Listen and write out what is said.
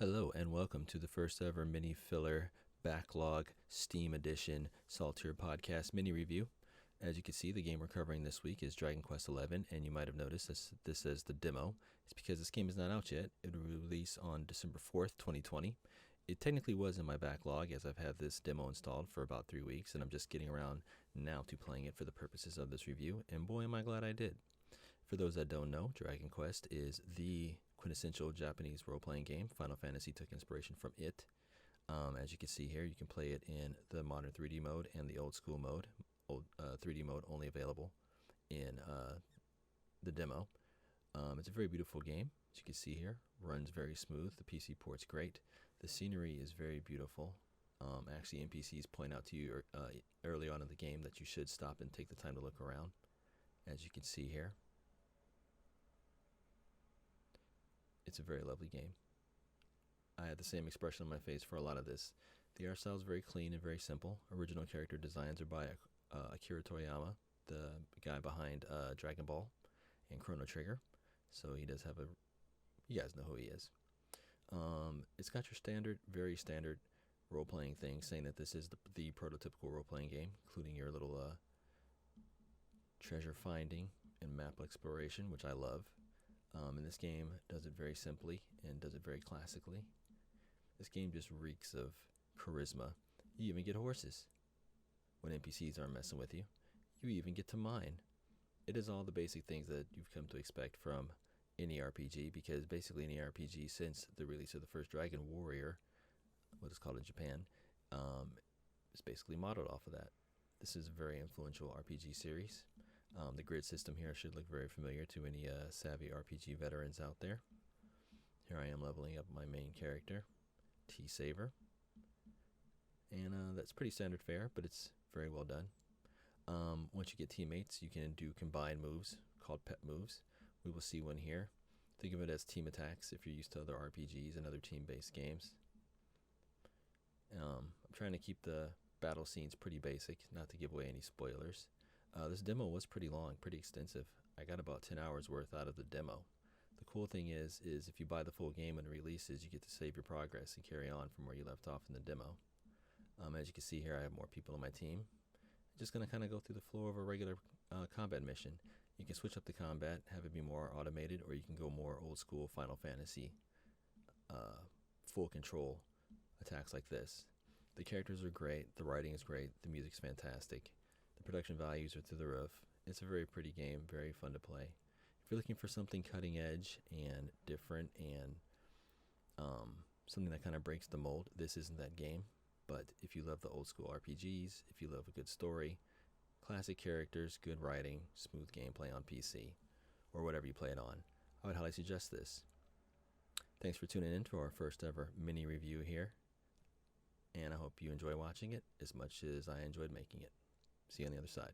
Hello and welcome to the first ever mini filler backlog Steam edition Saltier podcast mini review. As you can see, the game we're covering this week is Dragon Quest XI, and you might have noticed this says the demo. It's because this game is not out yet. It will release on December 4th, 2020. It technically was in my backlog as I've had this demo installed for about 3 weeks, and I'm just getting around now to playing it for the purposes of this review, and boy am I glad I did. For those that don't know, Dragon Quest is the quintessential Japanese role-playing game. Final Fantasy took inspiration from it. As you can see here, you can play it in the modern 3D mode and the old school mode. 3D mode only available in the demo. It's a very beautiful game, as you can see here. Runs very smooth. The PC port's great. The scenery is very beautiful. Actually, NPCs point out to you early on in the game that you should stop and take the time to look around, as you can see here. It's a very lovely game. I had the same expression on my face for a lot of this. The art style is very clean and very simple. Original character designs are by Akira Toriyama, the guy behind Dragon Ball and Chrono Trigger. So he does have you guys know who he is. It's got your standard, very standard role-playing thing, saying that this is the prototypical role-playing game, including your little treasure finding and map exploration, which I love. And this game does it very simply and does it very classically. This game just reeks of charisma. You even get horses when NPCs aren't messing with you. You even get to mine. It is all the basic things that you've come to expect from any RPG, because basically any RPG since the release of the first Dragon Warrior, what is called in Japan, is basically modeled off of that. This is a very influential RPG series. The grid system here should look very familiar to any savvy RPG veterans out there. Here I am leveling up my main character, T-Saver. And that's pretty standard fare, but it's very well done. Once you get teammates, you can do combined moves called pet moves. We will see one here. Think of it as team attacks if you're used to other RPGs and other team-based games. I'm trying to keep the battle scenes pretty basic, not to give away any spoilers. This demo was pretty long, pretty extensive. I got about 10 hours worth out of the demo. The cool thing is if you buy the full game when it releases, you get to save your progress and carry on from where you left off in the demo. As you can see here, I have more people on my team. I'm just going to kind of go through the flow of a regular combat mission. You can switch up the combat, have it be more automated, or you can go more old school Final Fantasy full control attacks like this. The characters are great, the writing is great, the music's fantastic. The production values are through the roof. It's a very pretty game, very fun to play. If you're looking for something cutting edge and different and something that kind of breaks the mold, this isn't that game. But if you love the old school RPGs, if you love a good story, classic characters, good writing, smooth gameplay on PC, or whatever you play it on, I would highly suggest this. Thanks for tuning in to our first ever mini review here. And I hope you enjoy watching it as much as I enjoyed making it. See you on the other side.